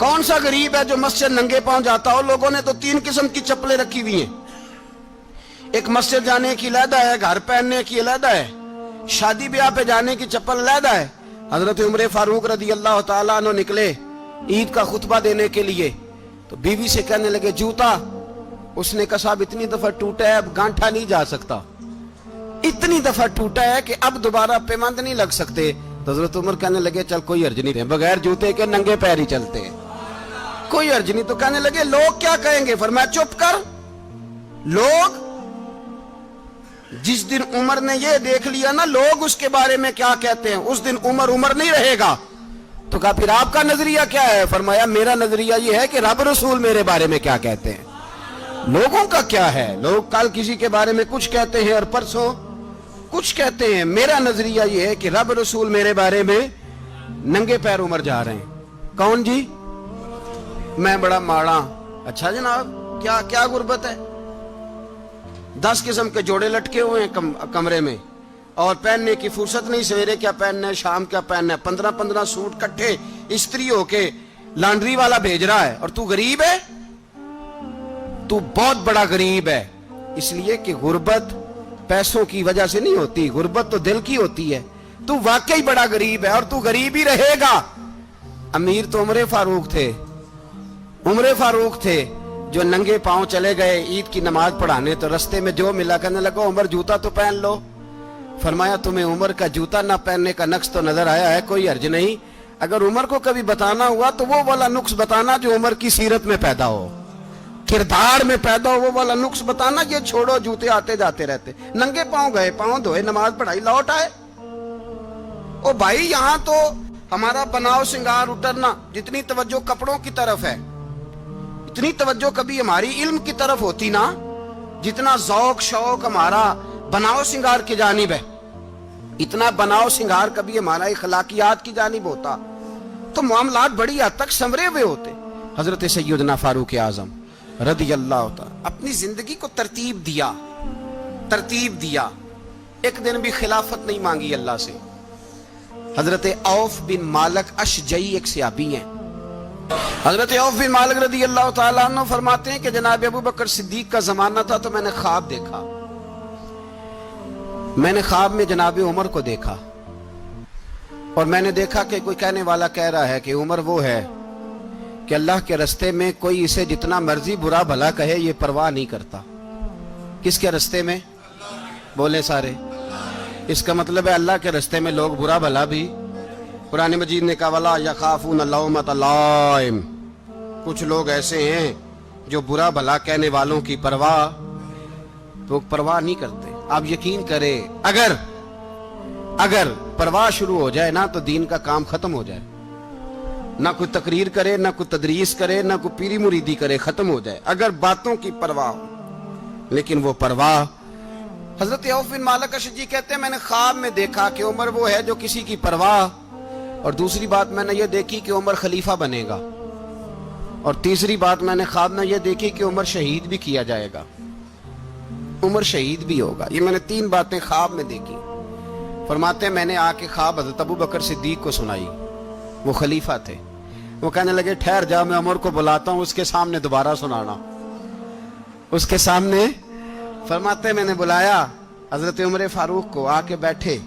کون سا غریب ہے جو مسجد ننگے پاؤں جاتا ہو؟ لوگوں نے تو 3 قسم کی چپلیں رکھی ہوئی ہیں. ایک مسجد جانے کی علیحدہ ہے, گھر پہننے کی علیحدہ ہے, شادی بیاہ پہ جانے کی چپل علیحدہ ہے. حضرت عمر فاروق رضی اللہ تعالیٰ عنہ نکلے عید کا خطبہ دینے کے لیے, تو بیوی سے کہنے لگے جوتا. اس نے کہا صاحب اتنی دفعہ ٹوٹا ہے, اب گانٹھا نہیں جا سکتا, اتنی دفعہ ٹوٹا ہے کہ اب دوبارہ پیمند نہیں لگ سکتے. تو حضرت عمر کہنے لگے چل کوئی حرج نہیں, بغیر جوتے کے ننگے پیر ہی چلتے ہیں, کوئی حرج نہیں. تو کہنے لگے لوگ کیا کہیں گے؟ فرمایا چپ کر. لوگ جس دن عمر نے یہ دیکھ لیا نا لوگ اس کے بارے میں کیا کہتے ہیں, اس دن عمر نہیں رہے گا. تو کہا پھر آپ کا نظریہ کیا ہے؟ فرمایا میرا نظریہ یہ ہے کہ رب رسول میرے بارے میں کیا کہتے ہیں. لوگوں کا کیا ہے؟ لوگ کل کسی کے بارے میں کچھ کہتے ہیں اور پرسوں کچھ کہتے ہیں. میرا نظریہ یہ ہے کہ رب رسول میرے بارے میں ننگے پیر عمر جا رہے ہیں. کون جی؟ میں بڑا ماڑا. اچھا جناب, کیا غربت ہے؟ 10 قسم کے جوڑے لٹکے ہوئے ہیں کمرے میں, اور پہننے کی فرصت نہیں. سویرے کیا پہننا ہے, شام کیا پہننا ہے, 15 سوٹ کٹھے استری ہو کے لانڈری والا بھیج رہا ہے, اور تو غریب ہے. تو بہت بڑا غریب ہے. اس لیے کہ غربت پیسوں کی وجہ سے نہیں ہوتی, غربت تو دل کی ہوتی ہے. تو واقعی بڑا غریب ہے, اور تو غریب ہی رہے گا. امیر تو عمر فاروق تھے جو ننگے پاؤں چلے گئے عید کی نماز پڑھانے. تو رستے میں جو ملا کہنے لگا عمر جوتا تو پہن لو. فرمایا تمہیں عمر کا جوتا نہ پہننے کا نقص تو نظر آیا ہے, کوئی حرج نہیں. اگر عمر کو کبھی بتانا ہوا تو وہ والا نقص بتانا جو عمر کی سیرت میں پیدا ہو, کردار میں پیدا ہو, وہ والا نقص بتانا. یہ چھوڑو جوتے آتے جاتے رہتے, ننگے پاؤں گئے, پاؤں دھوئے, نماز پڑھائی, لوٹ آئے. او بھائی یہاں تو ہمارا بناؤ سنگار اترنا, جتنی توجہ کپڑوں کی طرف ہے اتنی توجہ کبھی ہماری علم کی طرف ہوتی نا, جتنا ذوق شوق ہمارا بناؤ سنگار کی جانب ہے, اتنا بناؤ سنگار کبھی ہمارا اخلاقیات کی جانب ہوتا تو معاملات بڑی حد تک سنورے ہوئے ہوتے. حضرت سیدنا فاروق اعظم رضی اللہ تعالی اپنی زندگی کو ترتیب دیا. ایک دن بھی خلافت نہیں مانگی اللہ سے. حضرت عوف بن مالک اشجعی ایک صحابی ہیں. حضرت عوف بن مالک رضی اللہ تعالیٰ عنہ فرماتے ہیں کہ جناب ابو بکر صدیق کا زمانہ تھا تو میں نے خواب دیکھا. میں نے خواب میں جناب عمر کو دیکھا, اور میں نے دیکھا کہ کوئی کہنے والا کہہ رہا ہے کہ عمر وہ ہے کہ اللہ کے رستے میں کوئی اسے جتنا مرضی برا بھلا کہے یہ پرواہ نہیں کرتا. کس کے رستے میں؟ بولے سارے. اس کا مطلب ہے اللہ کے رستے میں لوگ برا بھلا بھی. قرآن مجید نے کہا وَلَا يَخَافُونَ لَوْمَةَ لَائِمٍ. کچھ لوگ ایسے ہیں جو برا بھلا کہنے والوں کی پرواہ نہیں کرتے. آپ یقین کرے اگر پرواہ شروع ہو جائے نا تو دین کا کام ختم ہو جائے. نہ کوئی تقریر کرے, نہ کوئی تدریس کرے, نہ کوئی پیری مریدی کرے, ختم ہو جائے اگر باتوں کی پرواہ ہو. لیکن وہ پرواہ, حضرت عوف بن مالک اشجعی کہتے ہیں میں نے خواب میں دیکھا کہ عمر وہ ہے جو کسی کی پرواہ, اور دوسری بات میں نے یہ دیکھی کہ عمر خلیفہ بنے گا, اور تیسری بات میں نے خواب میں یہ دیکھی کہ عمر شہید بھی کیا جائے گا, عمر شہید بھی ہوگا. یہ میں نے 3 باتیں خواب میں دیکھی. فرماتے ہیں میں نے آ کے خواب حضرت ابو بکر صدیق کو سنائی, وہ خلیفہ تھے. وہ کہنے لگے ٹھہر جا, میں عمر کو بلاتا ہوں, اس کے سامنے دوبارہ سنانا, اس کے سامنے. فرماتے ہیں میں نے بلایا حضرت عمر فاروق کو, آ کے بیٹھے,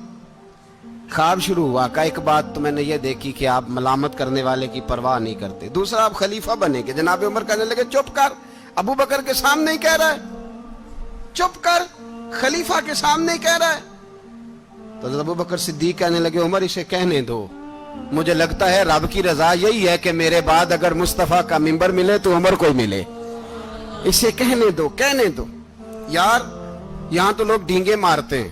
خواب شروع ہوا. کا ایک بات تو میں نے یہ دیکھی کہ آپ ملامت کرنے والے کی پرواہ نہیں کرتے, دوسرا آپ خلیفہ بنے گے. جناب عمر کہنے لگے چپ کر, ابو بکر کے سامنے ہی کہہ رہا ہے, چپ کر, خلیفہ کے سامنے ہی کہہ رہا ہے. تو حضرت ابو بکر صدیق کہنے لگے عمر اسے کہنے دو, مجھے لگتا ہے رب کی رضا یہی ہے کہ میرے بعد اگر مصطفیٰ کا منبر ملے تو عمر کو ہی ملے, اسے کہنے دو. یار یہاں تو لوگ ڈینگے مارتے ہیں,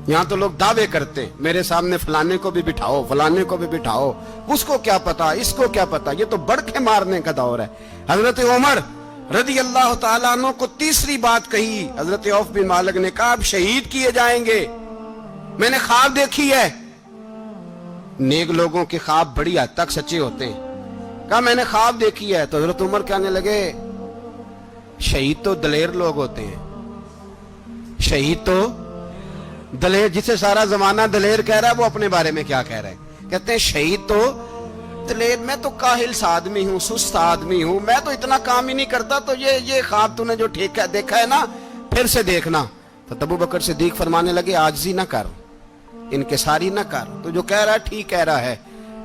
یہاں تو لوگ دعوے کرتے ہیں میرے سامنے فلانے کو بھی بٹھاؤ, فلانے کو بھی بٹھاؤ, اس کو کیا پتا, اس کو کیا پتا, یہ تو بڑھ کے مارنے کا دور ہے. حضرت عمر رضی اللہ تعالیٰ عنہ کو تیسری بات کہی. حضرت عوف بن مالک نے کہا آپ شہید کیے جائیں گے, میں نے خواب دیکھی ہے. نیک لوگوں کے خواب بڑی حد تک سچے ہوتے ہیں. کہا میں نے خواب دیکھی ہے. تو حضرت عمر کہنے لگے شہید تو دلیر لوگ ہوتے ہیں, شہید تو دلیر, جسے سارا زمانہ دلیر کہہ رہا ہے وہ اپنے بارے میں کیا کہہ رہے ہیں. کہتے ہیں شہید تو تلید میں تو کاہل سا آدمی ہوں، سست آدمی ہوں، میں تو اتنا کام ہی نہیں کرتا، تو یہ خواب تو نے جو دیکھا ہے نا پھر سے دیکھنا۔ تو ابو بکر صدیق فرمانے لگے عاجزی نہ کر، انکساری نہ کر، تو جو کہہ رہا ہے ٹھیک کہہ رہا ہے،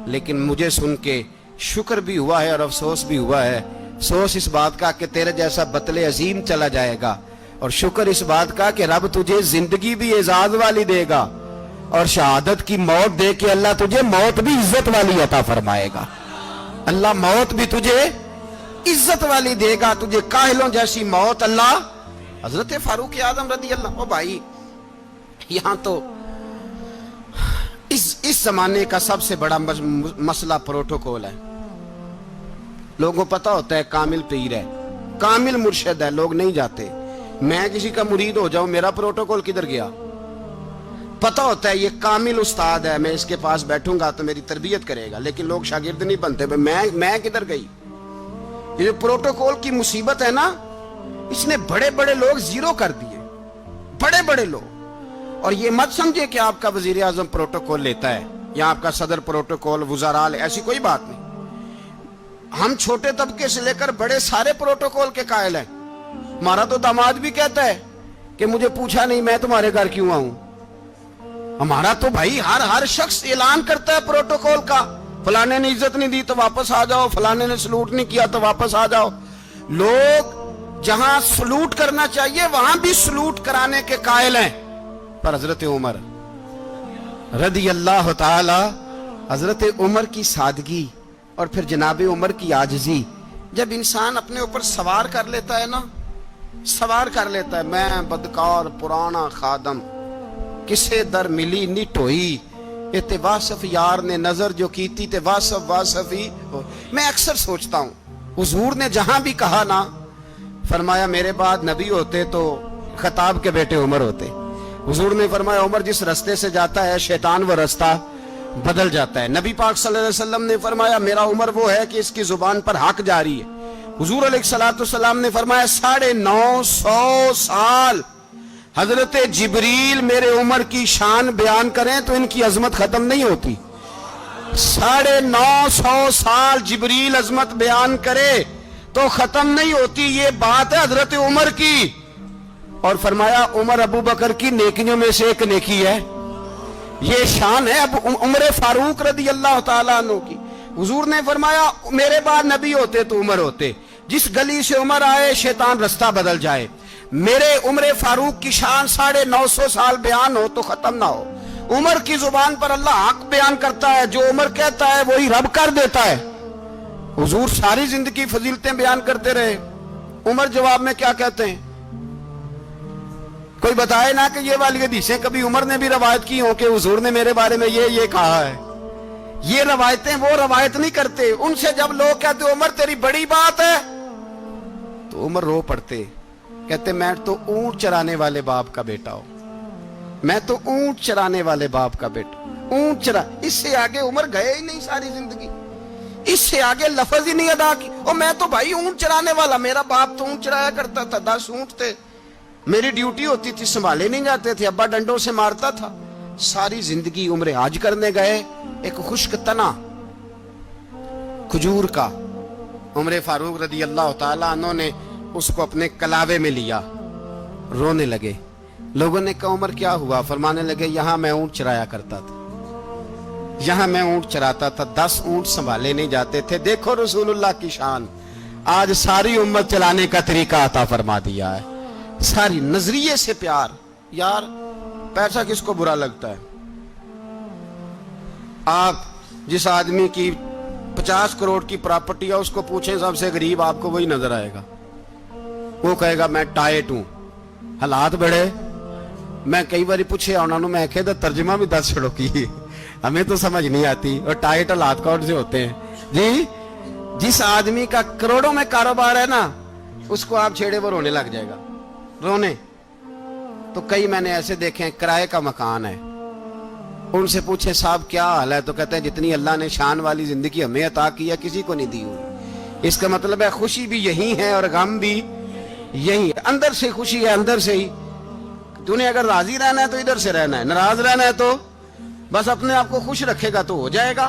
لیکن مجھے سن کے شکر بھی ہوا ہے اور افسوس بھی ہوا ہے۔ افسوس اس بات کا کہ تیرے جیسا بطل عظیم چلا جائے گا، اور شکر اس بات کا کہ رب تجھے زندگی بھی اعزاز والی دے گا، اور شہادت کی موت دے کے اللہ تجھے موت بھی عزت والی عطا فرمائے گا۔ اللہ موت بھی تجھے عزت والی دے گا، تجھے کاہلوں جیسی موت اللہ۔ حضرت فاروق اعظم رضی اللہ، او بھائی یہاں تو اس زمانے کا سب سے بڑا مسئلہ پروٹوکول ہے۔ لوگوں پتہ ہوتا ہے کامل پیر ہے، کامل مرشد ہے، لوگ نہیں جاتے۔ میں کسی کا مرید ہو جاؤں، میرا پروٹوکول کدھر گیا؟ پتہ ہوتا ہے یہ کامل استاد ہے، میں اس کے پاس بیٹھوں گا تو میری تربیت کرے گا، لیکن لوگ شاگرد نہیں بنتے۔ میں کدھر گئی؟ یہ جو پروٹوکول کی مصیبت ہے نا، اس نے بڑے بڑے لوگ زیرو کر دیے، بڑے بڑے لوگ۔ اور یہ مت سمجھے کہ آپ کا وزیر اعظم پروٹوکول لیتا ہے یا آپ کا صدر پروٹوکول، وزراء، ایسی کوئی بات نہیں۔ ہم چھوٹے طبقے سے لے کر بڑے سارے پروٹوکول کے قائل ہیں۔ ہمارا تو داماد بھی کہتا ہے کہ مجھے پوچھا نہیں میں تمہارے گھر کیوں آؤں۔ ہمارا تو بھائی ہر شخص اعلان کرتا ہے پروٹوکول کا، فلانے نے عزت نہیں دی تو واپس آ جاؤ، فلانے نے سلوٹ نہیں کیا تو واپس آ جاؤ۔ لوگ جہاں سلوٹ کرنا چاہیے وہاں بھی سلوٹ کرانے کے قائل ہیں۔ پر حضرت عمر رضی اللہ تعالی، حضرت عمر کی سادگی اور پھر جناب عمر کی عاجزی، جب انسان اپنے اوپر سوار کر لیتا ہے نا، سوار کر لیتا ہے، میں بدکار پرانا خادم، کسے در ملی نٹ ہوئی، تے واصف یار نے نظر جو کیتی تے واصف ہی ہو۔ میں اکثر سوچتا ہوں حضور نے جہاں بھی کہا نا، فرمایا میرے بعد نبی ہوتے تو خطاب کے بیٹے عمر ہوتے۔ حضور نے فرمایا عمر جس رستے سے جاتا ہے شیطان وہ رستہ بدل جاتا ہے۔ نبی پاک صلی اللہ علیہ وسلم نے فرمایا میرا عمر وہ ہے کہ اس کی زبان پر حق جاری ہے۔ حضور علیہ السلام نے فرمایا 950 سال حضرت جبریل میرے عمر کی شان بیان کریں تو ان کی عظمت ختم نہیں ہوتی۔ 950 سال جبریل عظمت بیان کرے تو ختم نہیں ہوتی۔ یہ بات ہے حضرت عمر کی، اور فرمایا عمر ابو بکر کی نیکیوں میں سے ایک نیکی ہے، یہ شان ہے اب عمر فاروق رضی اللہ تعالیٰ عنہ کی۔ حضور نے فرمایا میرے بعد نبی ہوتے تو عمر ہوتے، جس گلی سے عمر آئے شیطان رستہ بدل جائے۔ میرے عمر فاروق کی شان 950 سال بیان ہو تو ختم نہ ہو۔ عمر کی زبان پر اللہ حق بیان کرتا ہے، جو عمر کہتا ہے وہی رب کر دیتا ہے۔ حضور ساری زندگی فضیلتیں بیان کرتے رہے، عمر جواب میں کیا کہتے ہیں؟ کوئی بتائے نا کہ یہ والی حدیثیں کبھی عمر نے بھی روایت کی ہوں کہ حضور نے میرے بارے میں یہ کہا ہے۔ یہ روایتیں وہ روایت نہیں کرتے، ان سے جب لوگ کہتے عمر تیری بڑی بات ہے تو عمر رو پڑتے، کہتے میں تو اونٹ چرانے والے باپ کا بیٹا ہوں، میں تو اونٹ چرانے والے باپ کا بیٹا، اونٹ چرا۔ اس سے آگے عمر گئے ہی نہیں ساری زندگی، اس سے آگے لفظ ہی نہیں ادا کی۔ اور میں تو بھائی اونٹ چرانے والا، میرا باپ تو اونٹ چرایا کرتا تھا، 10 اونٹ تھے، میری ڈیوٹی ہوتی تھی، سنبھالے نہیں جاتے تھے، ابا ڈنڈوں سے مارتا تھا۔ ساری زندگی عمر حج کرنے گئے، ایک خشک تنا کھجور کا عمر فاروق رضی اللہ تعالیٰ عنہ نے اس کو اپنے کلاوے میں لیا، رونے لگے۔ لوگوں نے کہا عمر کیا ہوا؟ فرمانے لگے یہاں میں اونٹ چرایا کرتا تھا، یہاں میں اونٹ چراتا تھا، 10 اونٹ سنبھالے نہیں جاتے تھے۔ دیکھو رسول اللہ کی شان، آج ساری امت چلانے کا طریقہ عطا فرما دیا ہے، ساری نظریے سے پیار۔ یار پیسہ کس کو برا لگتا ہے؟ آپ جس آدمی کی 50 کروڑ کی پراپرٹی ہے اس کو پوچھیں سب سے غریب، آپ کو وہی نظر آئے گا۔ وہ کہے گا میں ٹائٹ ہوں، حالات بڑے۔ میں کئی باری پوچھے انہوں نے، میں کہتا ترجمہ بھی 10 چھڑوں کی، ہمیں تو سمجھ نہیں آتی، اور ٹائٹ حالات کون سے ہوتے ہیں جی؟ جس آدمی کا کروڑوں میں کاروبار ہے نا، اس کو آپ چھیڑے وہ رونے لگ جائے گا، رونے۔ تو کئی میں نے ایسے دیکھے ہیں کرائے کا مکان ہے، ان سے پوچھے صاحب کیا حال ہے، تو کہتے ہیں جتنی اللہ نے شان والی زندگی ہمیں عطا کی ہے کسی کو نہیں دی ہوئی۔ اس کا مطلب ہے خوشی بھی یہی ہے اور غم بھی یہی ہے، اندر سے خوشی ہے، اندر سے ہی۔ تو نے اگر راضی رہنا ہے تو ادھر سے رہنا ہے، ناراض رہنا ہے تو بس اپنے آپ کو خوش رکھے گا تو ہو جائے گا۔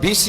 20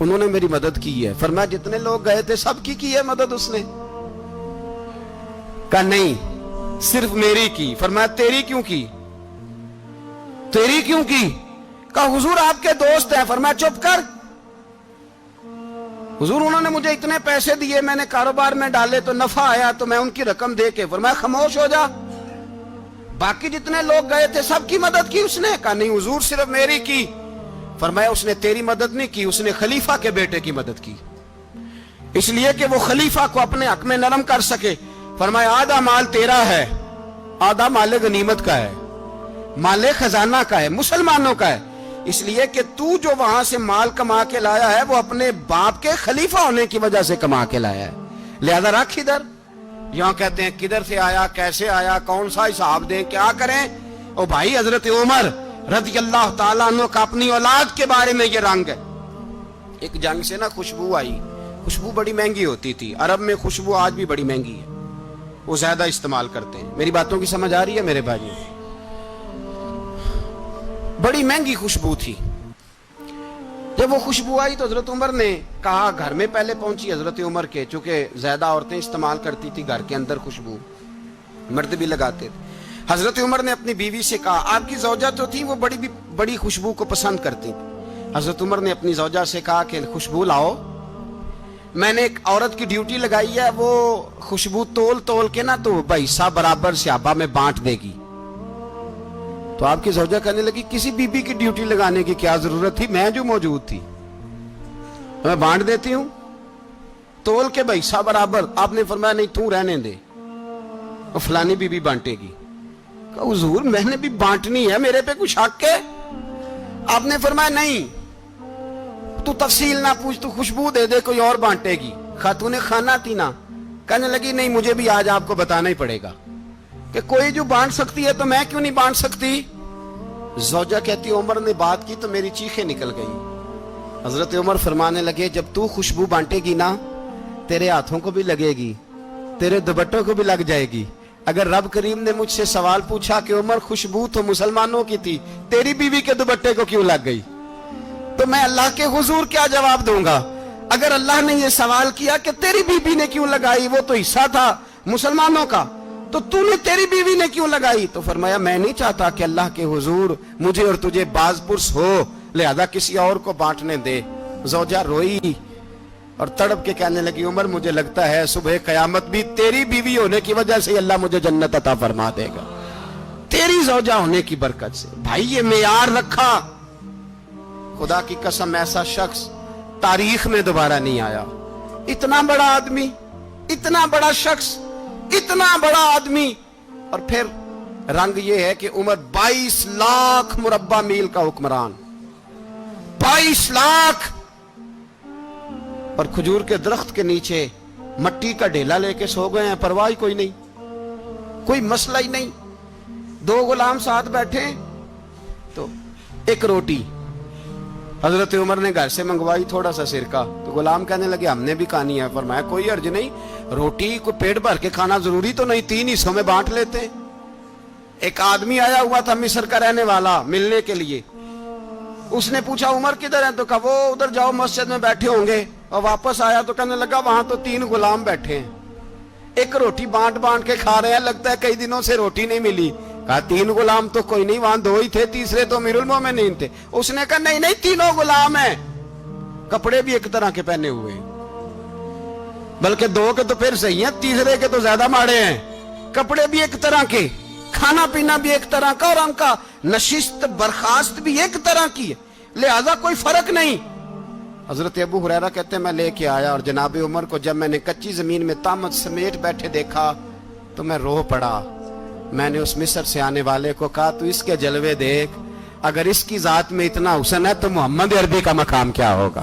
انہوں نے میری مدد کی ہے. فرمایا جتنے لوگ گئے تھے سب کی ہے مدد اس نے؟ کہا نہیں صرف میری کی. فرمایا تیری کیوں کی؟ تیری کیوں کی؟ کہا حضور آپ کے دوست ہیں. فرمایا چپ کر حضور انہوں نے مجھے اتنے پیسے دیے, میں نے کاروبار میں ڈالے تو نفع آیا تو میں ان کی رقم دے کے. فرمایا خاموش ہو جا, باقی جتنے لوگ گئے تھے سب کی مدد کی اس نے؟ کہا نہیں حضور صرف میری کی. فرمایا اس نے تیری مدد نہیں کی, اس نے خلیفہ کے بیٹے کی مدد کی, اس لیے کہ وہ خلیفہ کو اپنے حق میں نرم کر سکے. فرمایا آدھا مال تیرا ہے, آدھا مال غنیمت کا ہے, مال خزانہ کا ہے, مسلمانوں کا ہے, اس لیے کہ تو جو وہاں سے مال کما کے لایا ہے وہ اپنے باپ کے خلیفہ ہونے کی وجہ سے کما کے لایا ہے, لہذا رکھ ادھر. یہاں کہتے ہیں کدھر سے آیا, کیسے آیا, کون سا حساب دیں, کیا کریں؟ او بھائی حضرت عمر رضی اللہ تعالیٰ عنہ کا اپنی اولاد کے بارے میں یہ رنگ ہے. ایک جنگ سے نا خوشبو آئی, خوشبو بڑی مہنگی ہوتی تھی, عرب میں خوشبو آج بھی بڑی مہنگی ہے, وہ زیادہ استعمال کرتے ہیں. میری باتوں کی سمجھ آ رہی ہے میرے بھائی؟ بڑی مہنگی خوشبو تھی. جب وہ خوشبو آئی تو حضرت عمر نے کہا, گھر میں پہلے پہنچی حضرت عمر کے, چونکہ زیادہ عورتیں استعمال کرتی تھی گھر کے اندر خوشبو, مرد بھی لگاتے تھے. حضرت عمر نے اپنی بیوی سے کہا, آپ کی زوجہ تو تھی وہ بڑی خوشبو کو پسند کرتی تھی. حضرت عمر نے اپنی زوجہ سے کہا کہ خوشبو لاؤ, میں نے ایک عورت کی ڈیوٹی لگائی ہے, وہ خوشبو تول کے نا تو حصہ برابر صحابہ میں بانٹ دے گی. تو آپ کی زوجہ کہنے لگی کسی بی بی کی ڈیوٹی لگانے کی کیا ضرورت تھی, میں جو موجود تھی میں بانٹ دیتی ہوں تول کے حصہ برابر. آپ نے فرمایا نہیں تو رہنے دے, وہ فلانی بی بی بانٹے گی. کہا حضور میں نے بھی بانٹنی ہے, میرے پہ کچھ حق ہے؟ آپ نے فرمایا نہیں تو تفصیل نہ پوچھ, تو خوشبو دے دے, کوئی اور بانٹے گی. خاتون خانہ تھی نا, کہنے لگی نہیں مجھے بھی آج آپ کو بتانا ہی پڑے گا کہ کوئی جو بانٹ سکتی ہے تو میں کیوں نہیں بانٹ سکتی. زوجہ کہتی عمر نے بات کی تو میری چیخیں نکل گئی. حضرت عمر فرمانے لگے جب تو خوشبو بانٹے گی نا تیرے ہاتھوں کو بھی لگے گی, تیرے دوپٹوں کو بھی لگ جائے گی. اگر رب کریم نے مجھ سے سوال پوچھا کہ عمر خوشبو تو مسلمانوں کی تھی, تیری بیوی کے دوپٹے کو کیوں لگ گئی, تو میں اللہ کے حضور کیا جواب دوں گا؟ اگر اللہ نے یہ سوال کیا کہ تیری بیوی نے کیوں لگائی, وہ تو حصہ تھا مسلمانوں کا, تو تو نے تیری بیوی نے کیوں لگائی؟ تو فرمایا میں نہیں چاہتا کہ اللہ کے حضور مجھے اور تجھے باز پرس ہو, لہذا کسی اور کو بانٹنے دے. زوجہ روئی اور تڑپ کے کہنے لگی عمر مجھے لگتا ہے صبح قیامت بھی تیری بیوی ہونے کی وجہ سے اللہ مجھے جنت عطا فرما دے گا, تیری زوجہ ہونے کی برکت سے. بھائی یہ معیار رکھا, خدا کی قسم ایسا شخص تاریخ میں دوبارہ نہیں آیا. اتنا بڑا آدمی, اتنا بڑا شخص, اتنا بڑا آدمی, اور پھر رنگ یہ ہے کہ عمر 22 لاکھ مربع میل کا حکمران, 22 لاکھ, اور کھجور کے درخت کے نیچے مٹی کا ڈھیلا لے کے سو گئے ہیں, پرواہ کوئی نہیں, کوئی مسئلہ ہی نہیں. 2 غلام ساتھ بیٹھے تو ایک روٹی حضرت عمر نے گھر سے منگوائی, تھوڑا سا سرکہ, تو غلام کہنے لگے ہم نے بھی کھانی ہے. فرمایا کوئی حرج نہیں, روٹی کو پیٹ بھر کے کھانا ضروری تو نہیں, 3 حصوں میں بانٹ لیتے. ایک آدمی آیا ہوا تھا مصر کا رہنے والا ملنے کے لیے, اس نے پوچھا عمر کدھر ہیں, تو کہا وہ ادھر جاؤ مسجد میں بیٹھے ہوں گے. اور واپس آیا تو کہنے لگا وہاں تو 3 غلام بیٹھے ہیں, ایک روٹی بانٹ کے کھا رہے ہیں, لگتا ہے کئی دنوں سے روٹی نہیں ملی. کہا 3 غلام تو کوئی نہیں, وہاں 2 ہی تھے, تیسرے تو امیر المومنین تھے. اس نے کہا نہیں 3 غلام ہیں, کپڑے بھی ایک طرح کے پہنے ہوئے, بلکہ 2 کے تو پھر صحیح ہیں, تیسرے کے تو زیادہ ماڑے ہیں. کپڑے بھی ایک طرح کے, کھانا پینا بھی ایک طرح کا, اور ان کا نشست برخاست بھی ایک طرح کی ہے, لہذا کوئی فرق نہیں. حضرت ابو ہریرہ کہتے ہیں میں لے کے آیا, اور جناب عمر کو جب میں نے کچی زمین میں تامت سمیٹ بیٹھے دیکھا تو میں رو پڑا. میں نے اس مصر سے آنے والے کو کہا تو اس کے جلوے دیکھ, اگر اس کی ذات میں اتنا حسن ہے تو محمد عربی کا مقام کیا ہوگا.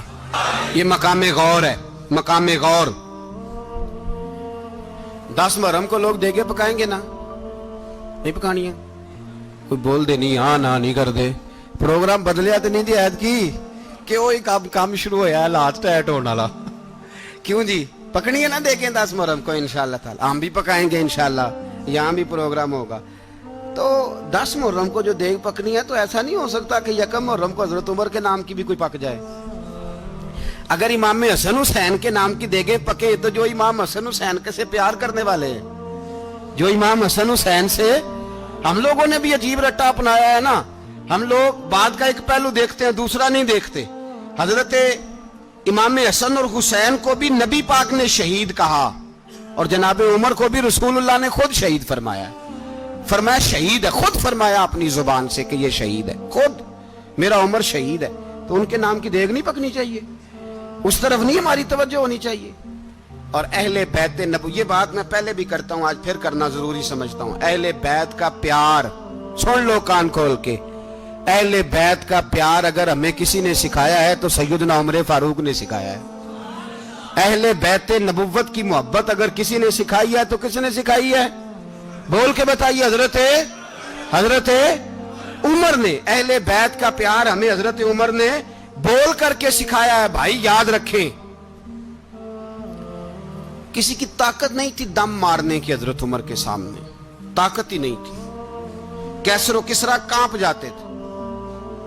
یہ مقام غور ہے, مقام غور. 10 محرم کو لوگ دیگے پکائیں گے نا, نہیں پکانی ہے, کوئی بول دے نہیں, ہاں نہ نہیں کر دے, پروگرام بدلیا تو نہیں دی عید کی کہ وہی کام شروع ہوا ہے لاسٹ ٹائٹ ہونے والا. کیوں جی پکنی ہے نا دیکھیں 10 محرم کو انشاءاللہ تعالی, ہم بھی پکائیں گے انشاءاللہ, یہاں بھی پروگرام ہوگا. تو 10 محرم کو جو دیگ پکنی ہے تو ایسا نہیں ہو سکتا کہ 1 محرم کو حضرت عمر کے نام کی بھی کوئی پک جائے. اگر امام حسن حسین کے نام کی دیگیں پکے تو جو امام حسن حسین کے سے پیار کرنے والے ہیں، جو امام حسن حسین سے، ہم لوگوں نے بھی عجیب رٹا اپنایا ہے نا، ہم لوگ بات کا ایک پہلو دیکھتے ہیں دوسرا نہیں دیکھتے۔ حضرت امام حسن اور حسین کو بھی نبی پاک نے شہید کہا، اور جناب عمر کو بھی رسول اللہ نے خود شہید فرمایا، فرمایا شہید ہے، خود فرمایا اپنی زبان سے کہ یہ شہید ہے، خود میرا عمر شہید ہے۔ تو ان کے نام کی دیگ نہیں پکنی چاہیے، اس طرف نہیں ہماری توجہ ہونی چاہیے۔ اور اہل بیت نبوی، یہ بات میں پہلے بھی کرتا ہوں، آج پھر کرنا ضروری سمجھتا ہوں، اہل بیت کا پیار، سن لو کان کھول کے، اہل بیت کا پیار اگر ہمیں کسی نے سکھایا ہے تو سیدنا عمر فاروق نے سکھایا ہے۔ اہل بیت نبوت کی محبت اگر کسی نے سکھائی ہے تو کس نے سکھائی ہے؟ بول کے بتائیے، حضرت عمر نے۔ اہل بیت کا پیار ہمیں حضرت عمر نے بول کر کے سکھایا ہے۔ بھائی یاد رکھیں، کسی کی طاقت نہیں تھی دم مارنے کی حضرت عمر کے سامنے، طاقت ہی نہیں تھی، کیسر و کسرا کانپ جاتے تھے،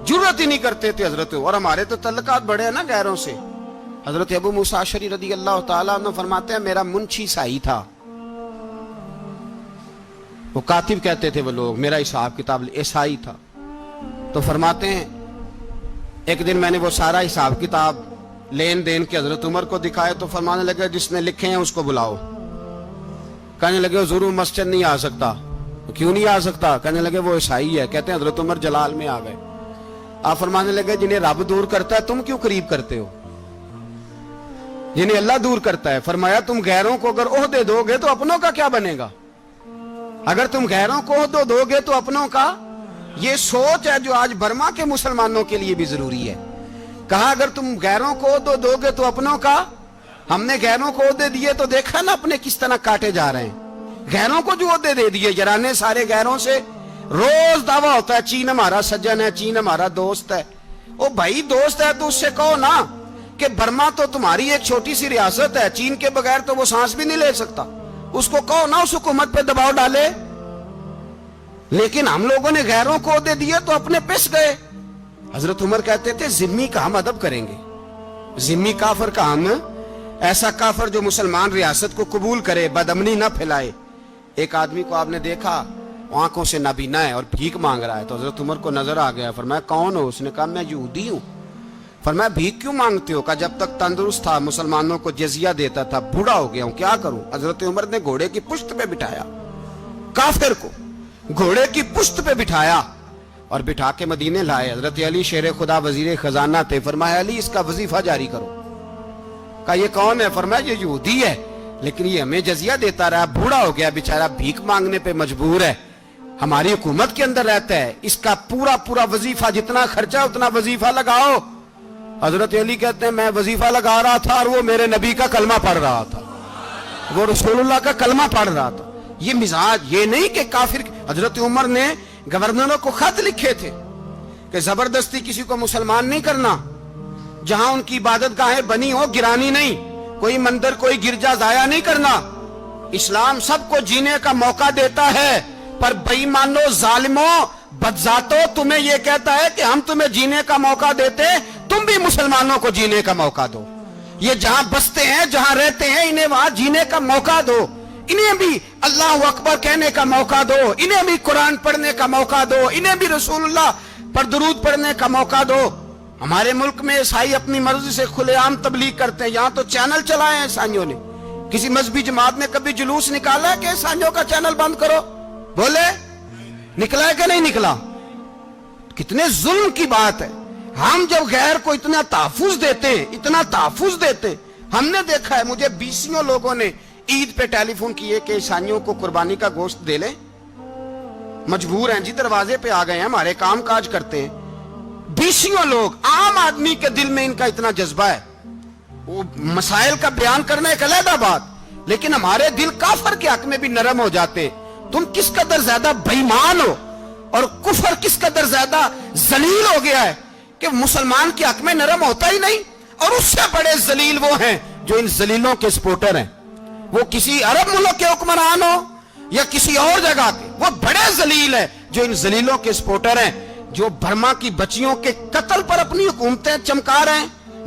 جرأت ہی نہیں کرتے تھے حضرت۔ اور ہمارے تو تعلقات بڑے ہیں نا غیروں سے۔ حضرت ابو موسیٰ اشعری رضی اللہ تعالیٰ عنہ فرماتے ہیں میرا منشی عیسائی تھا، وہ کاتب کہتے تھے وہ لوگ، میرا حساب کتاب عیسائی تھا۔ تو فرماتے ہیں ایک دن میں نے وہ سارا حساب کتاب لین دین کے حضرت عمر کو دکھائے تو فرمانے لگے جس نے لکھے ہیں اس کو بلاؤ۔ کہنے لگے ضرور مسجد نہیں آ سکتا۔ کیوں نہیں آ سکتا؟ کہنے لگے وہ عیسائی ہے۔ کہتے ہیں حضرت عمر جلال میں آ گئے۔ آپ فرمانے لگے جنہیں رب دور کرتا ہے تم کیوں قریب کرتے ہو؟ جنہیں اللہ دور کرتا ہے۔ فرمایا تم غیروں کو اگر عہدے دو گے تو اپنوں کا کیا بنے گا؟ اگر تم غیروں کو عہدے دو گے تو اپنوں کا۔ یہ سوچ ہے جو آج برما کے مسلمانوں کے لیے بھی ضروری ہے۔ کہا اگر تم غیروں کو عہدے دو گے تو اپنوں کا۔ ہم نے غیروں کو عہدے دیے تو دیکھا نا اپنے کس طرح کاٹے جا رہے ہیں۔ غیروں کو جو عہدے دے دیے یرانے سارے غیروں سے، روز دعویٰ ہوتا ہے چین ہمارا سجن ہے، چین ہمارا دوست ہے۔ او بھائی دوست ہے تو اس سے کہو نا کہ برما تو تمہاری ایک چھوٹی سی ریاست ہے، چین کے بغیر تو وہ سانس بھی نہیں لے سکتا، اس کو کہو نا اس حکومت پہ دباؤ ڈالے۔ لیکن ہم لوگوں نے غیروں کو عہدے دیے تو اپنے پس گئے۔ حضرت عمر کہتے تھے ذمی کا ہم ادب کریں گے، ذمی کافر کا ہم، ایسا کافر جو مسلمان ریاست کو قبول کرے، بدامنی نہ پھیلائے۔ ایک آدمی کو آپ نے دیکھا آنکھوں سے نابینا ہے اور بھیک مانگ رہا ہے، تو حضرت عمر کو نظر آ گیا، فرمایا کون ہو؟ اس نے کہا میں یہودی ہوں۔ فرمایا بھیک کیوں مانگتے ہو؟ کہا جب تک تندرست تھا مسلمانوں کو جزیہ دیتا تھا، بوڑھا ہو گیا ہوں کیا کروں؟ حضرت عمر نے گھوڑے کی پشت پہ بٹھایا کافر کو، گھوڑے کی پشت پہ بٹھایا اور بٹھا کے مدینے لائے۔ حضرت علی شیر خدا وزیر خزانہ تھے، فرمایا علی اس کا وظیفہ جاری کرو۔ کہا یہ کون ہے؟ فرمایا یہ یہودی ہے لیکن یہ ہمیں جزیہ دیتا رہا، بوڑھا ہو گیا بیچارہ، بھیک مانگنے پہ مجبور ہے، ہماری حکومت کے اندر رہتا ہے، اس کا پورا وظیفہ جتنا خرچہ اتنا وظیفہ لگاؤ۔ حضرت علی کہتے ہیں میں وظیفہ لگا رہا تھا اور وہ میرے نبی کا کلمہ پڑھ رہا تھا، وہ رسول اللہ کا کلمہ پڑھ رہا تھا۔ یہ مزاج، یہ نہیں کہ کافر۔ حضرت عمر نے گورنروں کو خط لکھے تھے کہ زبردستی کسی کو مسلمان نہیں کرنا، جہاں ان کی عبادت گاہیں بنی ہو گرانی نہیں، کوئی مندر کوئی گرجا ضائع نہیں کرنا۔ اسلام سب کو جینے کا موقع دیتا ہے، پر بے ایمانوں، ظالموں، بدذاتوں تمہیں یہ کہتا ہے کہ ہم تمہیں جینے کا موقع دیتے، تم بھی مسلمانوں کو جینے کا موقع دو۔ یہ جہاں بستے ہیں جہاں رہتے ہیں انہیں وہاں جینے کا موقع دو، انہیں بھی اللہ اکبر کہنے کا موقع دو، انہیں بھی قرآن پڑھنے کا موقع دو، انہیں بھی رسول اللہ پر درود پڑھنے کا موقع دو۔ ہمارے ملک میں عیسائی اپنی مرضی سے کھلے عام تبلیغ کرتے ہیں، یہاں تو چینل چلائے ہیں عیسائیوں نے۔ کسی مذہبی جماعت نے کبھی جلوس نکالا ہے کہ عیسائیوں کا چینل بند کرو؟ بولے نکلا ہے کہ نہیں نکلا؟ کتنے ظلم کی بات ہے۔ ہم جب غیر کو اتنا تحفظ دیتے ہیں، اتنا تحفظ دیتے، ہم نے دیکھا ہے، مجھے 20 لوگوں نے عید پہ ٹیلی فون کیے کہ عیسائیوں کو قربانی کا گوشت دے لیں، مجبور ہیں جی، دروازے پہ آ گئے ہیں، ہمارے کام کاج کرتے ہیں۔ 20 لوگ، عام آدمی کے دل میں ان کا اتنا جذبہ ہے، وہ مسائل کا بیان کرنا ایک علیحدہ بات، لیکن ہمارے دل کافر کے حق میں بھی نرم ہو جاتے ہیں۔ تم کس قدر زیادہ بے ایمان ہو اور کفر کس قدر زیادہ ذلیل ہو گیا ہے کہ مسلمان کے حق میں نرم ہوتا ہی نہیں۔ اور اس سے بڑے ذلیل وہ ہیں جو ان ذلیلوں کے سپورٹر ہیں، وہ کسی عرب ملک کے حکمران ہو یا کسی اور جگہ کے، وہ بڑے ذلیل ہیں جو ان ذلیلوں کے سپورٹر ہیں، جو برما کی بچیوں کے قتل پر اپنی حکومتیں چمکا رہے ہیں۔